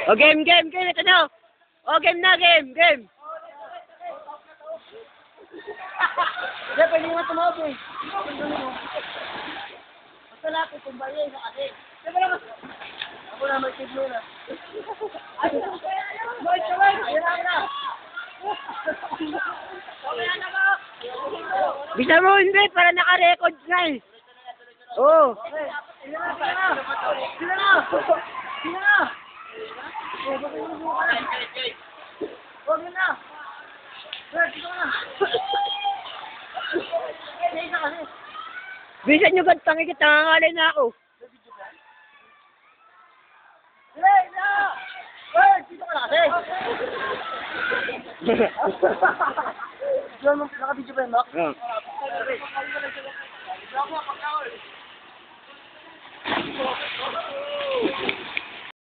O, game. Ito na. O, game na, game. Hindi, pwede nga tumawag eh. Basta lapit, tumbaya yung kasi. Diba naman? Ako na, mag-tip mo na. Ayun na. Bisa mo, hindi. Para naka-record nga eh. Oo. Sino na? Huwag mo na. Dito ka na. Isa kasi. Bisa nyo ba't pangikit? Nangangalay na ako. Dito ka na kasi. Diyan mo, naka-video ba yun, Mac? Oo.